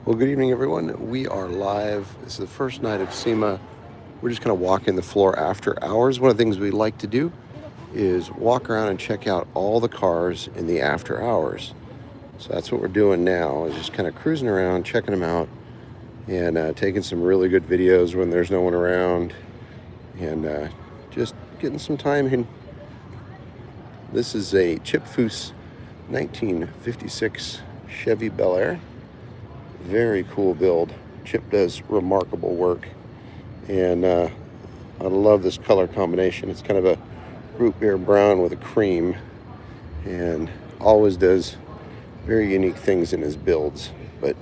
Well, good evening, everyone. We are live. This is the first night of SEMA. We're just kind of walking the floor after hours. One of the things we like to do is walk around and check out all the cars in the after hours. So that's what we're doing now, is just kind of cruising around, checking them out, and taking some really good videos when there's no one around, and just getting some time in. This is a Chip Foose 1956 Chevy Bel Air. Very cool build. Chip does remarkable work, and I love this color combination. It's kind of a root beer brown with a cream, and always does very unique things in his builds. But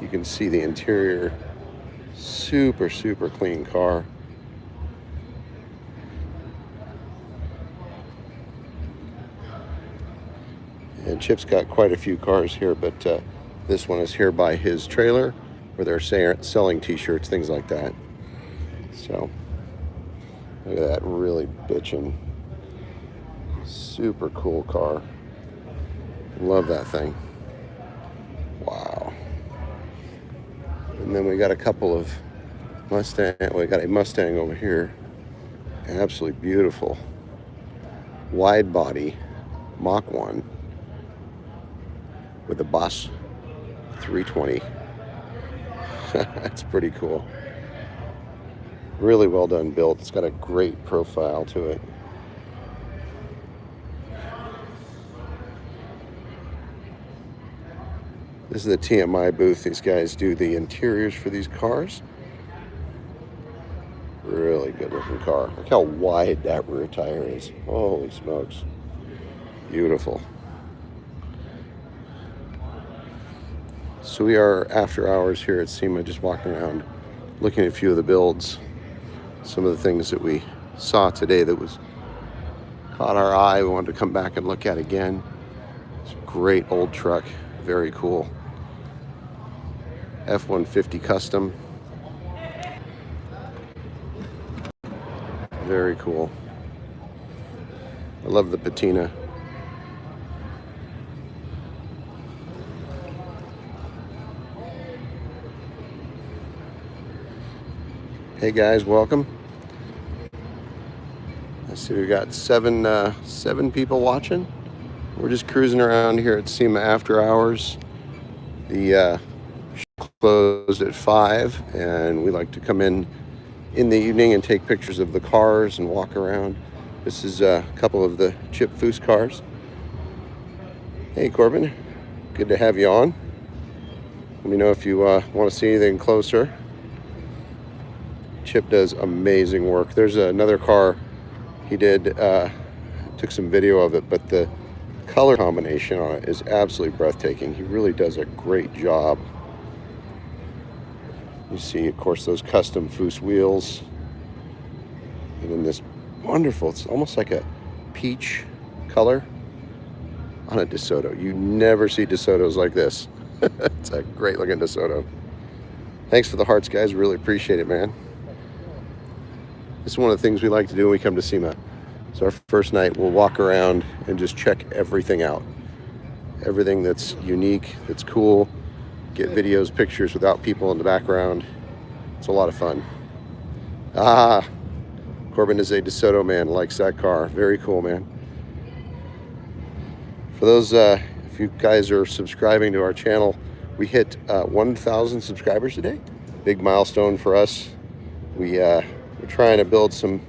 you can see the interior, super clean car. And Chip's got quite a few cars here, but this one is here by his trailer where they're selling t-shirts, things like that. So look at that, really bitchin', super cool car. Love that thing. Wow. And then we got a couple of Mustang. We got a Mustang over here. Absolutely beautiful. Wide body Mach 1 with the Boss 320. That's pretty cool. Really well done build. It's got a great profile to it. This is the TMI booth. These guys do the interiors for these cars. Really good looking car. Look how wide that rear tire is. Holy smokes. Beautiful. So we are after hours here at SEMA, just walking around, looking at a few of the builds. Some of the things that we saw today that was caught our eye, we wanted to come back and look at again. It's a great old truck, very cool. F-150 custom. Very cool. I love the patina. Hey guys, welcome. I see we've got seven people watching. We're just cruising around here at SEMA after hours. The show closed at 5, and we like to come in the evening and take pictures of the cars and walk around. This is a couple of the Chip Foose cars. Hey Corbin, good to have you on. Let me know if you want to see anything closer. Chip does amazing work. There's another car he did, took some video of it, but the color combination on it is absolutely breathtaking. He really does a great job. You see, of course, those custom Foose wheels. And then this wonderful, it's almost like a peach color on a DeSoto. You never see DeSotos like this. It's a great looking DeSoto. Thanks for the hearts, guys. Really appreciate it, man. This is one of the things we like to do when we come to SEMA. So our first night, we'll walk around and just check everything out. Everything that's unique, that's cool. Get videos, pictures without people in the background. It's a lot of fun. Corbin is a DeSoto man, likes that car. Very cool, man. For those, if you guys are subscribing to our channel, we hit 1,000 subscribers today. Big milestone for us. We're trying to build some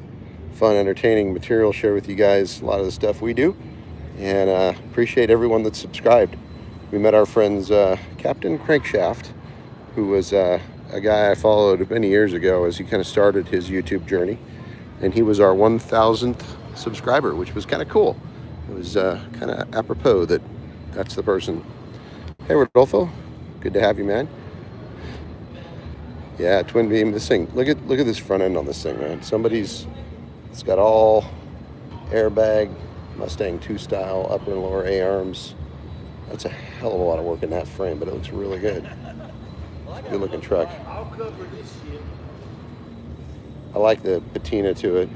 fun, entertaining material, share with you guys a lot of the stuff we do, and appreciate everyone that's subscribed. We met our friends Captain Crankshaft, who was a guy I followed many years ago as he kind of started his YouTube journey, and he was our 1,000th subscriber, which was kind of cool. It was kind of apropos that that's the person. Hey Rodolfo, good to have you, man. Yeah, twin beam. This thing, look at this front end on this thing, man. It's got all airbag, Mustang 2 style, upper and lower A-arms. That's a hell of a lot of work in that frame, but it looks really good. It's a good looking truck. I'll cover this shit. I like the patina to it.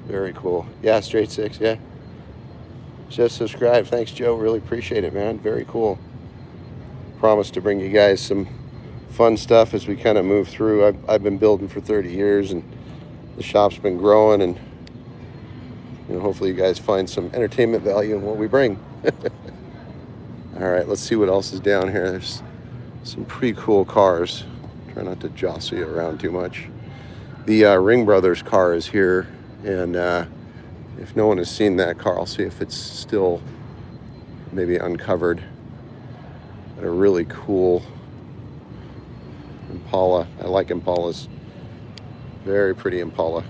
Very cool. Yeah, straight 6, yeah. Just subscribe. Thanks, Joe. Really appreciate it, man. Very cool. promise to bring you guys some fun stuff as we kind of move through. I've been building for 30 years, and the shop's been growing, and hopefully you guys find some entertainment value in what we bring. All right, let's see what else is down here. There's some pretty cool cars. Try not to jostle you around too much. The Ring Brothers car is here, and if no one has seen that car, I'll see if it's still maybe uncovered. But a really cool Impala. I like Impalas. Very pretty Impala.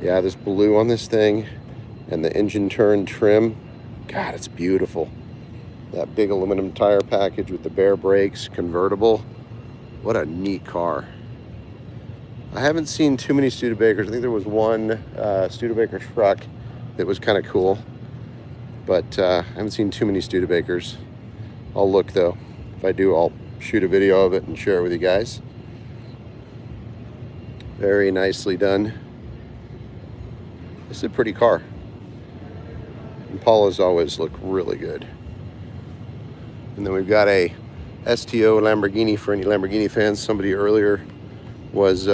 Yeah, this blue on this thing and the engine turn trim. God, it's beautiful. That big aluminum tire package with the bare brakes, convertible. What a neat car. I haven't seen too many Studebakers. I think there was one Studebaker truck that was kind of cool, but I haven't seen too many Studebakers. I'll look though. If I do, I'll shoot a video of it and share it with you guys. Very nicely done. This is a pretty car. Impalas always look really good. And then we've got a STO Lamborghini for any Lamborghini fans. Somebody earlier was,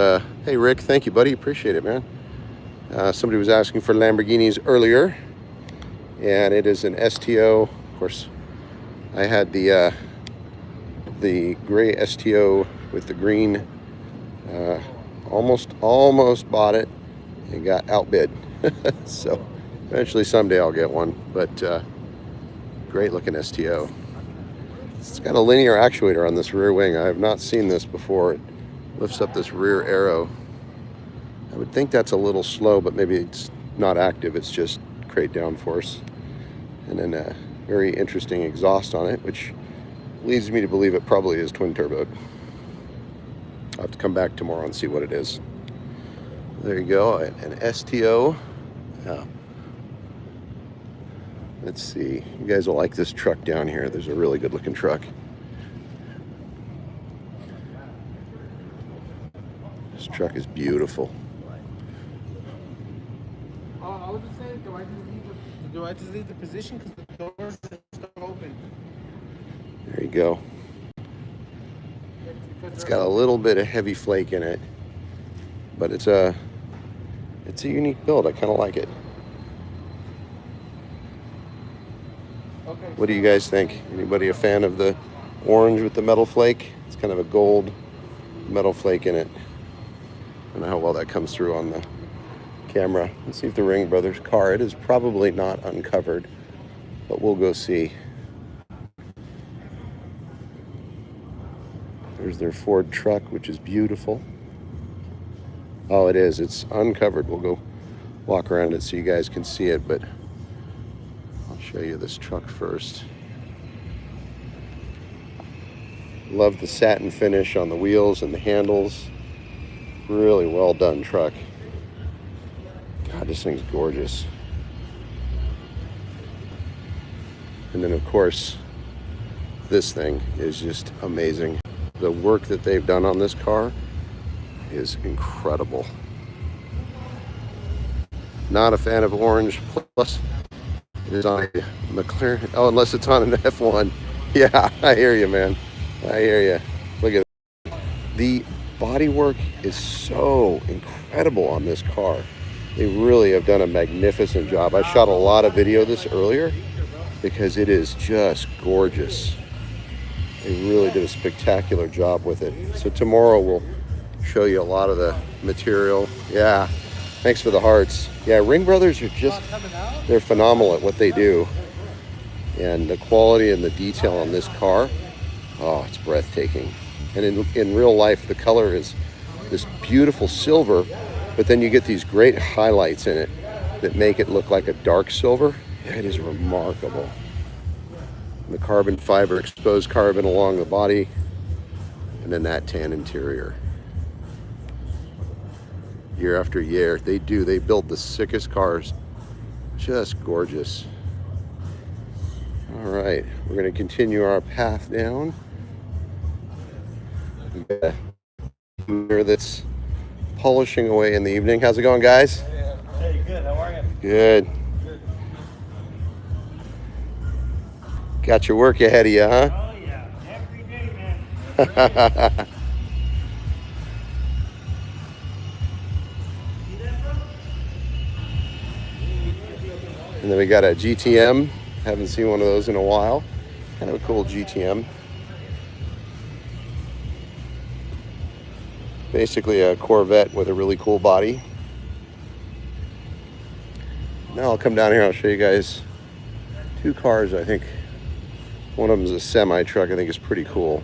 hey Rick, thank you buddy, appreciate it man. Somebody was asking for Lamborghinis earlier, and it is an STO. Of course, I had the gray STO with the green. Almost bought it and got outbid. So eventually someday I'll get one, but great looking STO. It's got a linear actuator on this rear wing. I have not seen this before. It lifts up this rear arrow. I would think that's a little slow, but maybe it's not active. It's just crate downforce. And then a very interesting exhaust on it, which leads me to believe it probably is twin turboed. I'll have to come back tomorrow and see what it is. There you go, an STO. Let's see, you guys will like this truck down here. There's a really good looking truck. This truck is beautiful. I was just saying, do I just leave the position because the doors are still open? There you go. It's got a little bit of heavy flake in it, but it's a unique build. I kind of like it. Okay. What do you guys think? Anybody a fan of the orange with the metal flake? It's kind of a gold metal flake in it. I don't know how well that comes through on the camera. Let's see if the Ring Brothers car, it is probably not uncovered, but we'll go see. There's their Ford truck, which is beautiful. Oh, it is. It's uncovered. We'll go walk around it so you guys can see it, but I'll show you this truck first. Love the satin finish on the wheels and the handles. Really well done truck. God, this thing's gorgeous. And then, of course, this thing is just amazing. The work that they've done on this car is incredible. Not a fan of orange. Plus, it is on a McLaren. Oh, unless it's on an F1. Yeah, I hear you, man. I hear you. Look at it. The bodywork is so incredible on this car. They really have done a magnificent job. I shot a lot of video of this earlier because it is just gorgeous. They really did a spectacular job with it. So tomorrow we'll show you a lot of the material. Yeah, thanks for the hearts. Yeah, Ring Brothers are just, they're phenomenal at what they do. And the quality and the detail on this car, oh, it's breathtaking. And in real life, the color is this beautiful silver, but then you get these great highlights in it that make it look like a dark silver. Yeah, it is remarkable. The carbon fiber, exposed carbon along the body, and then that tan interior. Year after year, they build the sickest cars. Just gorgeous. All right, we're going to continue our path down. We've got a mirror that's polishing away in the evening. How's it going, guys? Hey, good. How are you? Good. Got your work ahead of you, huh? Oh, yeah. And then we got a GTM. Haven't seen one of those in a while. Kind of a cool GTM. Basically a Corvette with a really cool body. Now I'll come down here, I'll show you guys two cars. I think one of them is a semi truck. I think is pretty cool.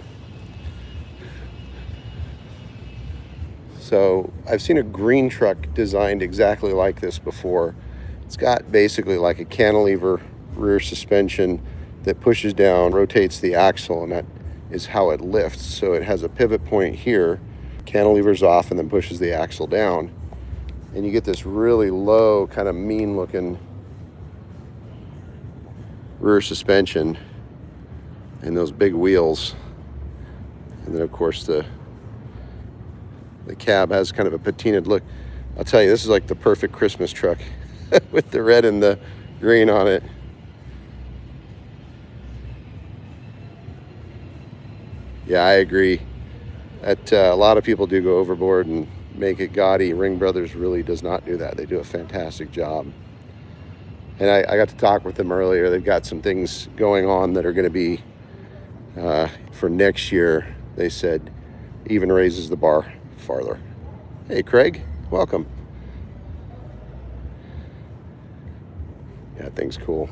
So I've seen a green truck designed exactly like this before. It's got basically like a cantilever rear suspension that pushes down, rotates the axle, and that is how it lifts. So it has a pivot point here, cantilevers off, and then pushes the axle down. And you get this really low, kind of mean looking rear suspension and those big wheels. And then of course the cab has kind of a patinaed look. I'll tell you, this is like the perfect Christmas truck with the red and the green on it. Yeah, I agree. That a lot of people do go overboard and make it gaudy. Ring Brothers really does not do that. They do a fantastic job. And I got to talk with them earlier. They've got some things going on that are going to be for next year. They said even raises the bar farther. Hey, Craig, welcome. Yeah, that thing's cool.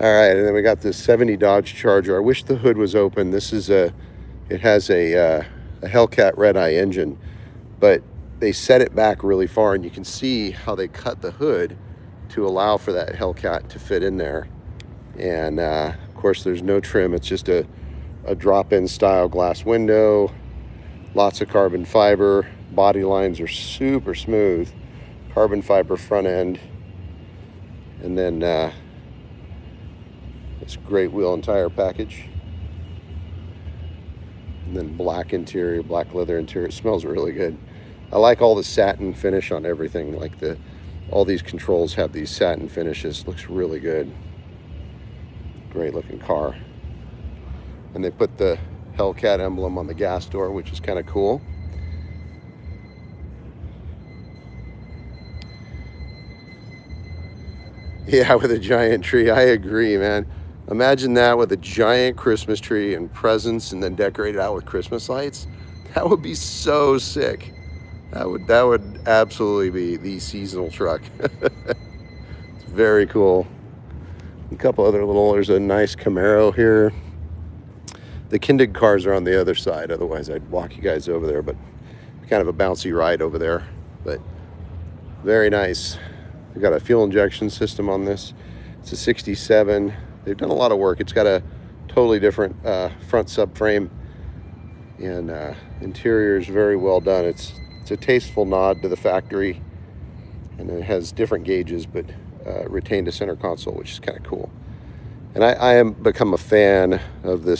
All right, and then we got this 70 Dodge Charger. I wish the hood was open. This is it has a Hellcat Red Eye engine, but they set it back really far, and you can see how they cut the hood to allow for that Hellcat to fit in there. And of course, there's no trim. It's just a drop-in style glass window, lots of carbon fiber. Body lines are super smooth, carbon fiber front end, and then this great wheel and tire package, and then black interior, black leather interior. It smells really good. I like all the satin finish on everything. Like all these controls have these satin finishes. Looks really good. Great looking car. And they put the Hellcat emblem on the gas door, which is kind of cool. Yeah, with a giant tree. I agree, man. Imagine that with a giant Christmas tree and presents, and then decorate it out with Christmas lights. That would be so sick. That would absolutely be the seasonal truck. It's very cool. A couple other there's a nice Camaro here. The Kindig cars are on the other side. Otherwise, I'd walk you guys over there, but kind of a bouncy ride over there. But very nice. We've got a fuel injection system on this. It's a 67. They've done a lot of work. It's got a totally different front subframe, and interior is very well done. It's a tasteful nod to the factory, and it has different gauges, but retained a center console, which is kind of cool. And I am become a fan of the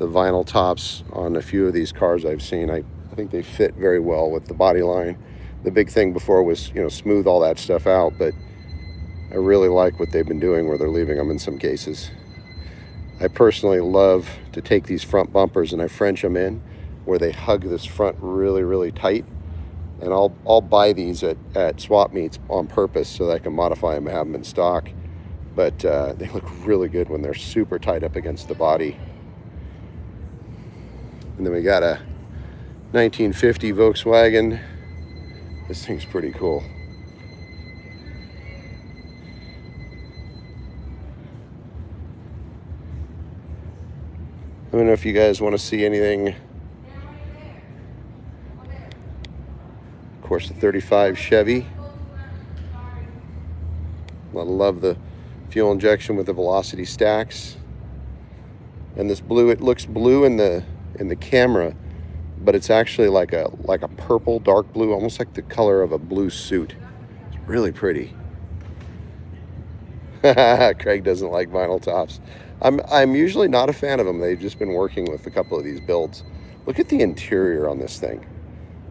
vinyl tops on a few of these cars I've seen. I think they fit very well with the body line. The big thing before was, smooth all that stuff out, but I really like what they've been doing where they're leaving them in some cases. I personally love to take these front bumpers and I French them in where they hug this front really, really tight. And I'll buy these at swap meets on purpose so that I can modify them and have them in stock. But they look really good when they're super tight up against the body. And then we got a 1950 Volkswagen. This thing's pretty cool. I don't know if you guys want to see anything. Of course, the 35 Chevy. I love the fuel injection with the velocity stacks. And this blue, it looks blue in the camera, but it's actually like a purple, dark blue, almost like the color of a blue suit. It's really pretty. Craig doesn't like vinyl tops. I'm usually not a fan of them. They've just been working with a couple of these builds. Look at the interior on this thing.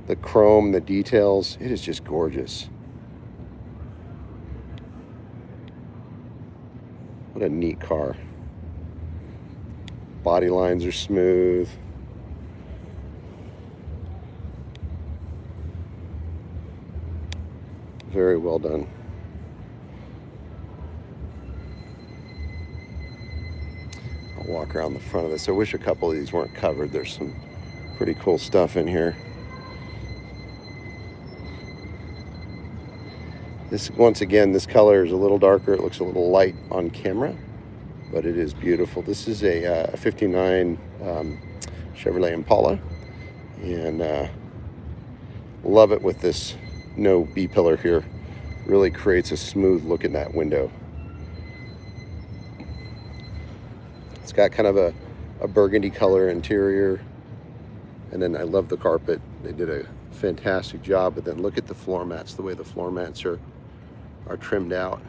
The chrome, the details, it is just gorgeous. What a neat car. Body lines are smooth. Very well done. I'll walk around the front of this. I wish a couple of these weren't covered. There's some pretty cool stuff in here. This, once again, this color is a little darker. It looks a little light on camera, but it is beautiful. This is a 59 Chevrolet Impala, and love it with this no B-pillar here. Really creates a smooth look in that window. It's got kind of a burgundy color interior, and then I love the carpet. They did a fantastic job. But then look at the floor mats, the way the floor mats are trimmed out.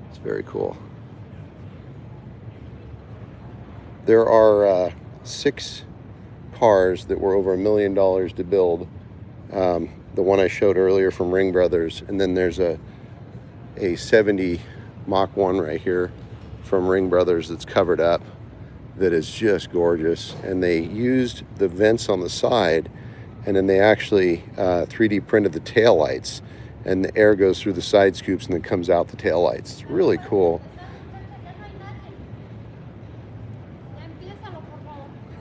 It's very cool. There are 6 cars that were over $1 million to build. The one I showed earlier from Ring Brothers, and then there's a 70 Mach 1 right here from Ring Brothers that's covered up, that is just gorgeous. And they used the vents on the side, and then they actually 3D printed the tail lights, and the air goes through the side scoops and then comes out the tail lights. It's really cool.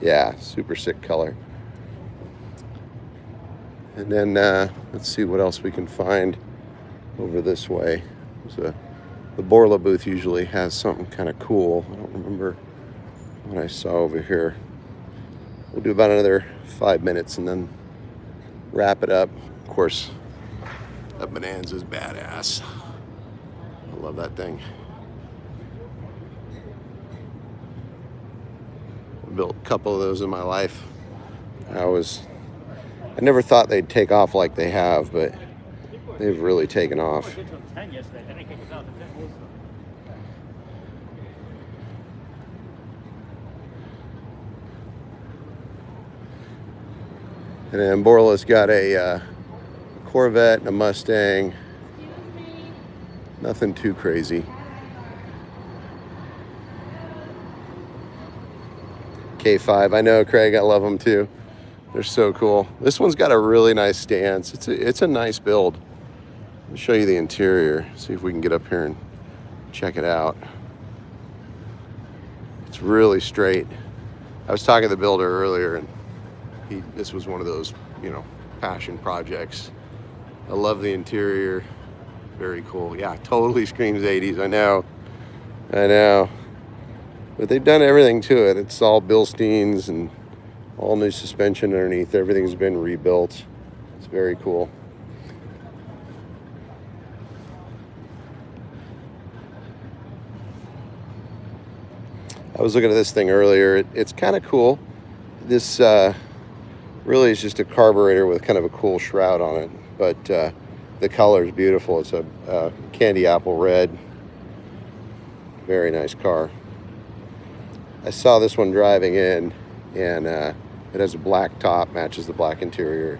Yeah, super sick color. And then let's see what else we can find over this way. The Borla booth usually has something kind of cool. I don't remember what I saw over here. We'll do about another 5 minutes and then wrap it up. Of course, that Bonanza is badass. I love that thing. I built a couple of those in my life. I never thought they'd take off like they have, but they've really taken off. And then Borla's got a Corvette and a Mustang. Nothing too crazy. K5, I know, Craig, I love them too. They're so cool. This one's got a really nice stance. It's a nice build. I'll show you the interior. See if we can get up here and check it out. It's really straight. I was talking to the builder earlier, and this was one of those, passion projects. I love the interior. Very cool. Yeah, totally screams 80s. I know. But they've done everything to it. It's all Bilsteins and all new suspension underneath. Everything's been rebuilt. It's very cool. I was looking at this thing earlier. It's kind of cool. This really is just a carburetor with kind of a cool shroud on it, but the color is beautiful. It's a candy apple red. Very nice car. I saw this one driving in, and it has a black top, matches the black interior.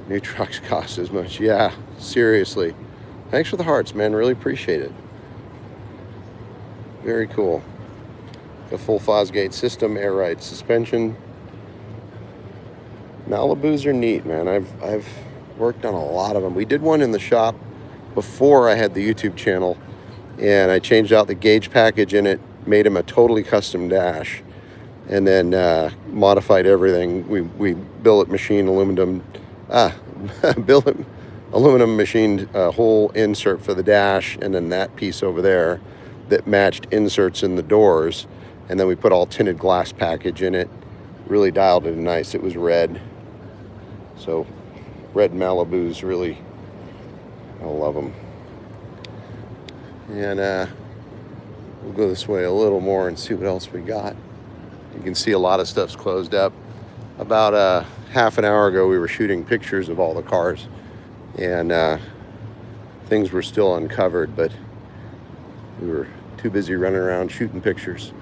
New trucks cost as much. Yeah, seriously. Thanks for the hearts, man. Really appreciate it. Very cool. A full Fosgate system, air ride suspension. Malibus are neat, man. I've worked on a lot of them. We did one in the shop before I had the YouTube channel, and I changed out the gauge package in it, made him a totally custom dash, and then modified everything. We billet machined aluminum, billet aluminum machined a whole insert for the dash, and then that piece over there that matched inserts in the doors, and then we put all tinted glass package in it. Really dialed it nice. It was red, so red Malibus, really, I love them. And we'll go this way a little more and see what else we got. You can see a lot of stuff's closed up. About half an hour ago, we were shooting pictures of all the cars, and things were still uncovered, but we were too busy running around shooting pictures.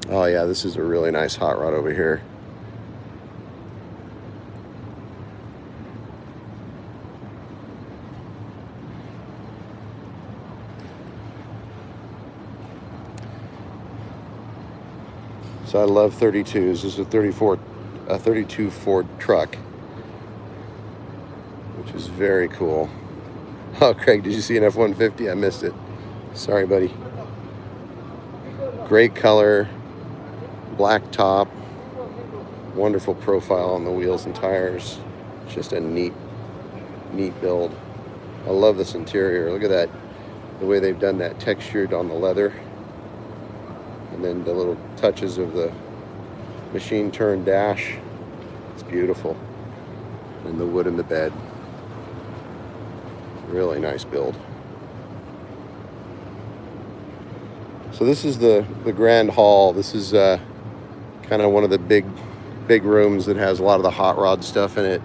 Oh yeah, this is a really nice hot rod over here. So I love 32s. This is a 32 Ford truck, which is very cool. Oh, Craig, did you see an F-150? I missed it. Sorry, buddy. Great color, black top, wonderful profile on the wheels and tires. Just a neat build. I love this interior. Look at that, the way they've done that textured on the leather. And then the little touches of the machine turned dash. It's beautiful. And the wood in the bed. Really nice build. So this is the grand hall. This is kind of one of the big rooms that has a lot of the hot rod stuff in it.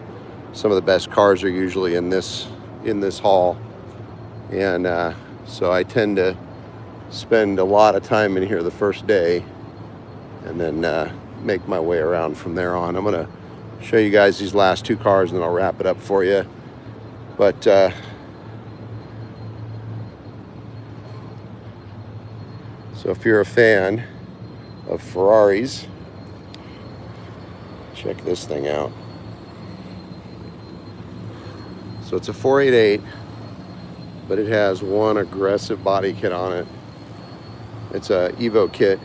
Some of the best cars are usually in this hall. And so I tend to spend a lot of time in here the first day and then make my way around from there on. I'm gonna show you guys these last two cars and then I'll wrap it up for you. But so if you're a fan of Ferraris, check this thing out. So it's a 488, but it has one aggressive body kit on it. It's a Evo kit,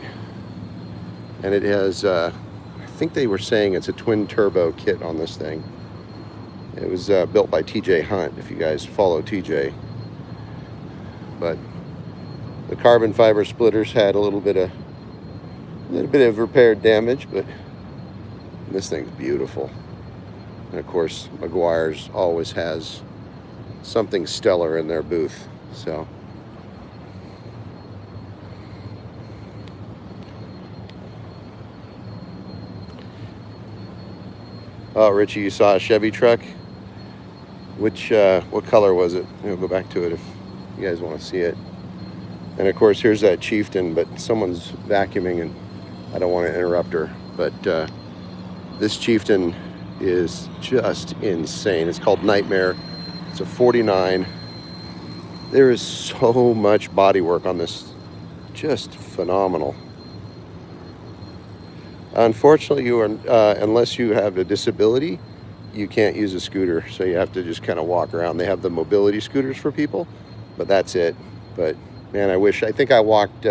and it has, I think they were saying it's a twin turbo kit on this thing. It was built by TJ Hunt, if you guys follow TJ. But the carbon fiber splitters had a little bit of repaired damage, but this thing's beautiful. And of course, Meguiar's always has something stellar in their booth. So oh, Richie, you saw a Chevy truck? Which what color was it? We'll go back to it if you guys want to see it. And of course, here's that Chieftain, but someone's vacuuming and I don't want to interrupt her. But this Chieftain is just insane. It's called Nightmare. It's a 49. There is so much body work on this. Just phenomenal. Unfortunately, you are unless you have a disability, you can't use a scooter. So you have to just kind of walk around. They have the mobility scooters for people, but that's it. But man, I think I walked,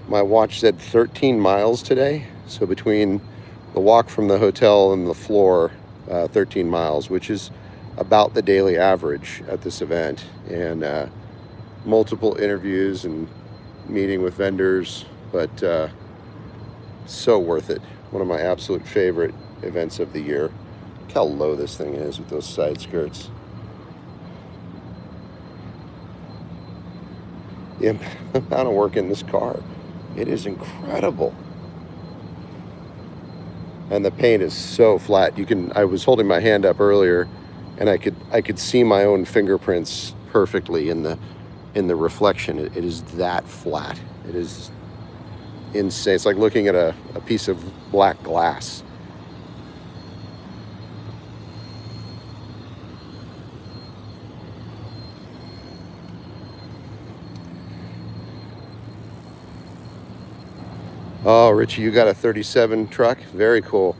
my watch said 13 miles today. So between the walk from the hotel and the floor, 13 miles, which is about the daily average at this event. And multiple interviews and meeting with vendors, but so worth it. One of my absolute favorite events of the year. Look how low this thing is with those side skirts. The amount of work in this car, it is incredible. And the paint is so flat. I was holding my hand up earlier and I could see my own fingerprints perfectly in the reflection. It is that flat. It is insane. It's like looking at a piece of black glass. Oh, Richie, you got a 37 truck? Very cool.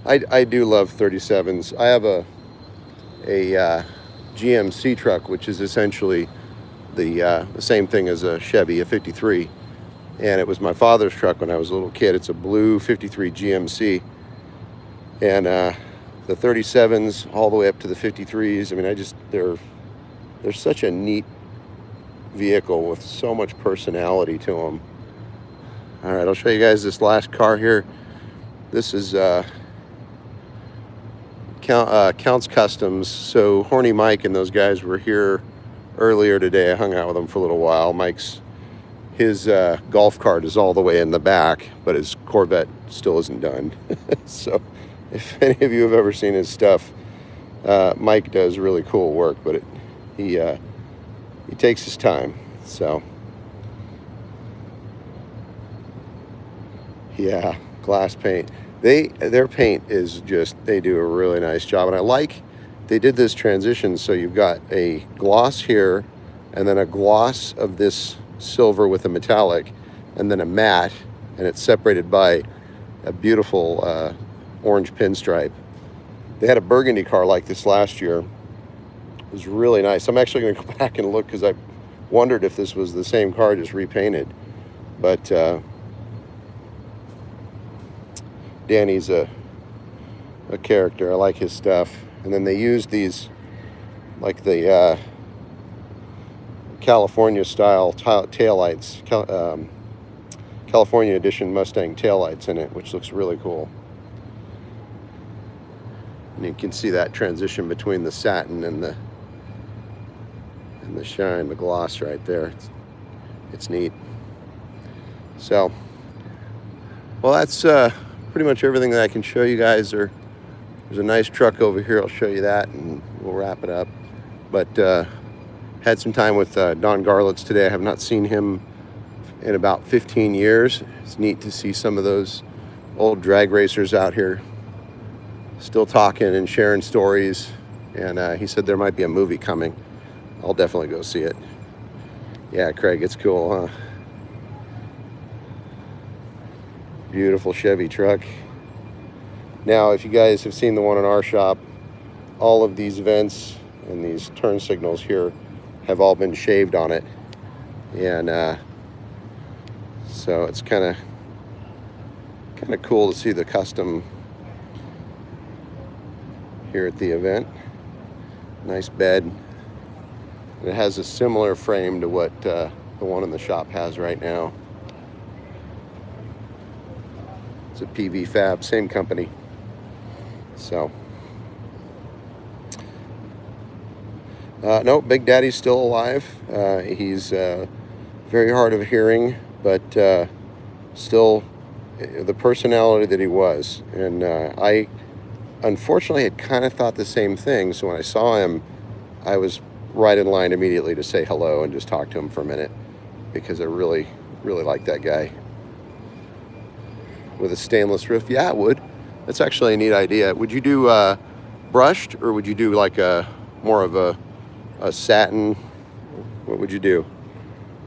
I do love 37s. I have a GMC truck, which is essentially the same thing as a Chevy, a 53. And it was my father's truck when I was a little kid. It's a blue 53 GMC. And the 37s all the way up to the 53s. I mean, they're such a neat vehicle with so much personality to them. All right, I'll show you guys this last car here. This is Counts Customs. So Horny Mike and those guys were here earlier today. I hung out with them for a little while. His golf cart is all the way in the back, but his Corvette still isn't done. So if any of you have ever seen his stuff, Mike does really cool work, but he takes his time. So yeah, glass paint. Their paint is just, they do a really nice job. And I like, they did this transition. So you've got a gloss here and then a gloss of this silver with a metallic and then a matte and it's separated by a beautiful orange pinstripe. They had a burgundy car like this last year. It was really nice. I'm actually going to go back and look because I wondered if this was the same car, just repainted. But Danny's a character. I like his stuff. And then they used these, like the California style taillights, California edition Mustang taillights in it, which looks really cool. And you can see that transition between the satin and the shine, the gloss right there. It's neat. So, well, that's pretty much everything that I can show you guys. There's a nice truck over here. I'll show you that, and we'll wrap it up. But had some time with Don Garlitz today. I have not seen him in about 15 years. It's neat to see some of those old drag racers out here still talking and sharing stories. And he said there might be a movie coming. I'll definitely go see it. Yeah, Craig, it's cool, huh? Beautiful Chevy truck. Now, if you guys have seen the one in our shop, all of these vents and these turn signals here have all been shaved on it. And so it's kind of cool to see the custom here at the event. Nice bed. It has a similar frame to what the one in the shop has right now. It's a PV Fab, same company. So, no, Big Daddy's still alive. He's very hard of hearing, but still the personality that he was. And I unfortunately had kind of thought the same thing. So when I saw him, I was right in line immediately to say hello and just talk to him for a minute, because I really, really like that guy. With a stainless roof, yeah, I would. That's actually a neat idea. Would you do brushed, or would you do like a more of a satin? What would you do?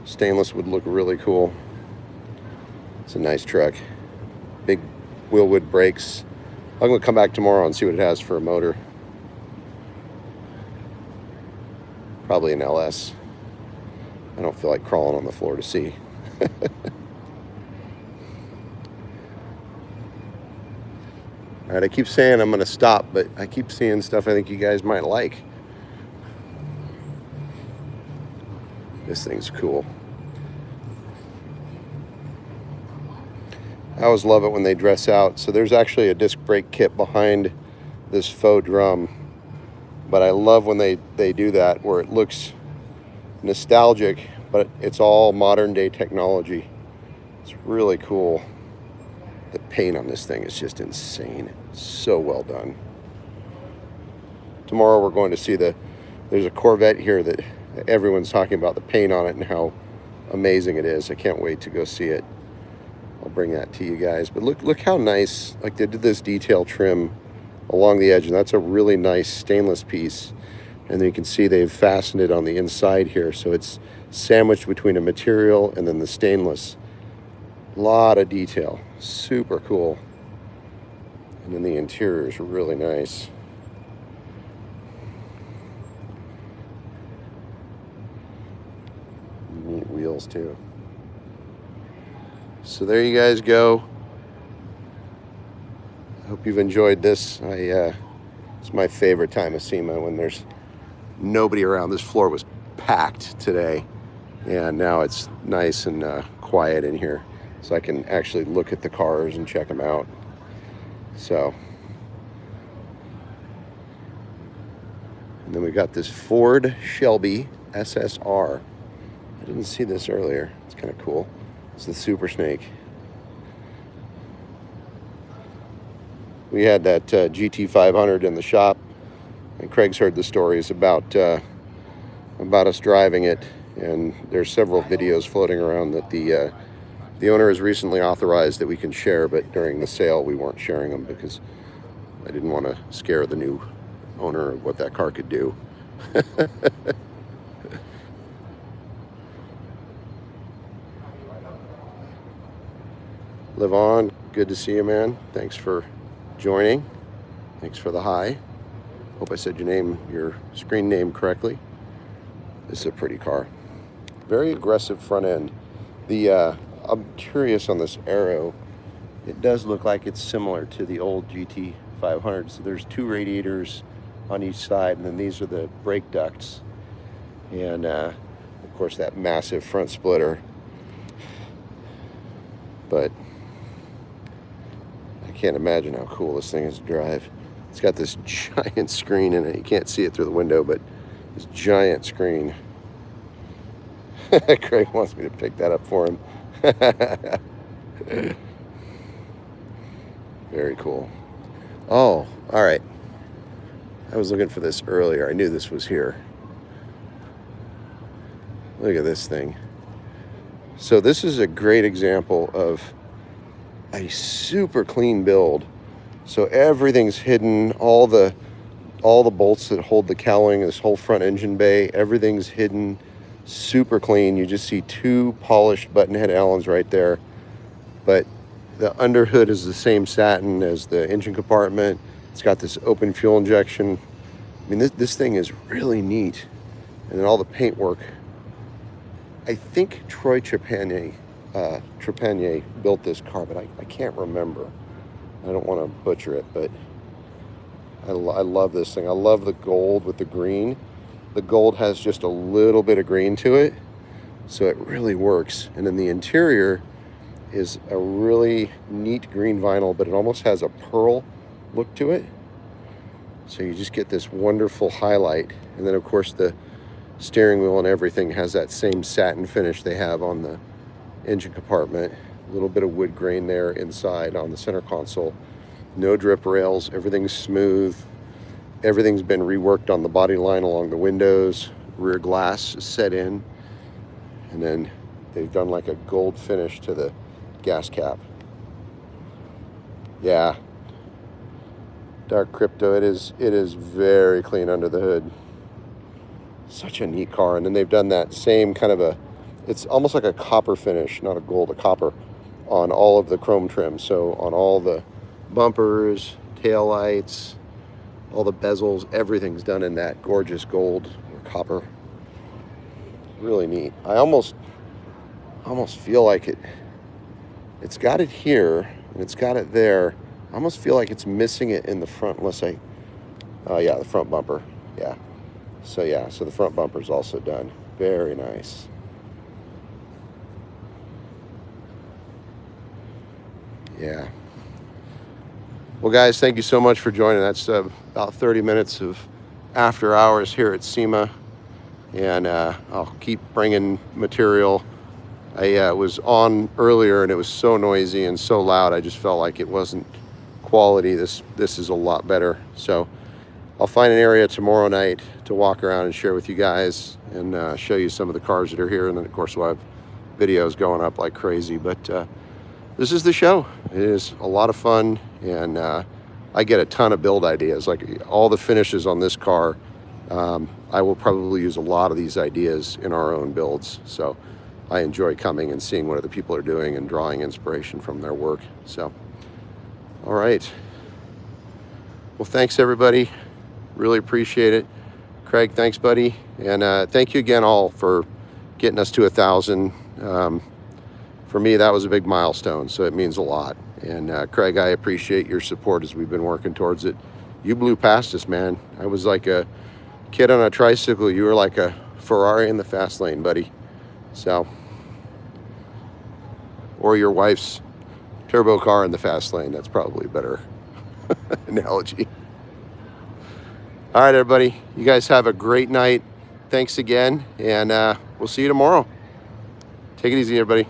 Stainless would look really cool. It's a nice truck. Big wheelwood brakes. I'm gonna come back tomorrow and see what it has for a motor. Probably an LS. I don't feel like crawling on the floor to see. All right, I keep saying I'm gonna stop, but I keep seeing stuff I think you guys might like. This thing's cool. I always love it when they dress out. So there's actually a disc brake kit behind this faux drum. But I love when they do that, where it looks nostalgic, but it's all modern day technology. It's really cool. The paint on this thing is just insane. So well done. Tomorrow we're going to see there's a Corvette here that everyone's talking about the paint on it and how amazing it is. I can't wait to go see it. I'll bring that to you guys. But look how nice, like they did this detail trim along the edge, and that's a really nice stainless piece. And then you can see they've fastened it on the inside here, so it's sandwiched between a material and then the stainless. A lot of detail, super cool. And then the interior is really nice. Neat wheels too. So there you guys go. I hope you've enjoyed this. It's my favorite time of SEMA, when there's nobody around. This floor was packed today, and now it's nice and quiet in here, so I can actually look at the cars and check them out. So, and then we got this Ford Shelby SSR. I didn't see this earlier. It's kind of cool. It's the Super Snake. We had that GT500 in the shop, and Craig's heard the stories about us driving it, and there's several videos floating around that the owner has recently authorized that we can share, but during the sale we weren't sharing them because I didn't want to scare the new owner of what that car could do. Live on. Good to see you, man. Thanks for joining. Thanks for the hi. Hope I said your screen name correctly. This is a pretty car. Very aggressive front end. I'm curious on this Aero. It does look like it's similar to the old GT500. So there's 2 radiators on each side, and then these are the brake ducts. And of course that massive front splitter. But I can't imagine how cool this thing is to drive. It's got this giant screen in it. You can't see it through the window, but this giant screen. Craig wants me to pick that up for him. Very cool. Oh, all right. I was looking for this earlier. I knew this was here. Look at this thing. So this is a great example of a super clean build. So everything's hidden, all the bolts that hold the cowling, this whole front engine bay, everything's hidden, super clean. You just see 2 polished button head Allens right there. But the underhood is the same satin as the engine compartment. It's got this open fuel injection. I mean, this thing is really neat. And then all the paintwork. I think Troy Trepanier built this car, but I can't remember. I don't want to butcher it, but I love this thing. I love the gold with the green. The gold has just a little bit of green to it, so it really works. And then the interior is a really neat green vinyl, but it almost has a pearl look to it. So you just get this wonderful highlight. And then of course the steering wheel and everything has that same satin finish they have on the engine compartment. A little bit of wood grain there inside on the center console. No drip rails, everything's smooth. Everything's been reworked on the body line along the windows. Rear glass is set in. And then they've done like a gold finish to the gas cap. Yeah. Dark crypto, it is very clean under the hood. Such a neat car. And then they've done that same kind of it's almost like a copper finish, not a gold, a copper, on all of the chrome trim. So on all the bumpers, tail lights, all the bezels, everything's done in that gorgeous gold or copper. Really neat. I almost feel like it's got it here and it's got it there. I almost feel like it's missing it in the front unless yeah, the front bumper. Yeah. So yeah, so the front bumper's also done. Very nice. Yeah. Well, guys, thank you so much for joining. That's about 30 minutes of after hours here at SEMA. And I'll keep bringing material. I was on earlier and it was so noisy and so loud. I just felt like it wasn't quality. This is a lot better. So I'll find an area tomorrow night to walk around and share with you guys and show you some of the cars that are here. And then, of course, we'll have videos going up like crazy. But this is the show. It is a lot of fun, and I get a ton of build ideas. Like all the finishes on this car, I will probably use a lot of these ideas in our own builds. So I enjoy coming and seeing what other people are doing and drawing inspiration from their work. So, all right. Well, thanks, everybody. Really appreciate it. Craig, thanks, buddy. And thank you again all for getting us to 1,000. For me, that was a big milestone, so it means a lot. And Craig, I appreciate your support as we've been working towards it. You blew past us, man. I was like a kid on a tricycle. You were like a Ferrari in the fast lane, buddy. So, or your wife's turbo car in the fast lane. That's probably a better analogy. All right, everybody. You guys have a great night. Thanks again, and we'll see you tomorrow. Take it easy, everybody.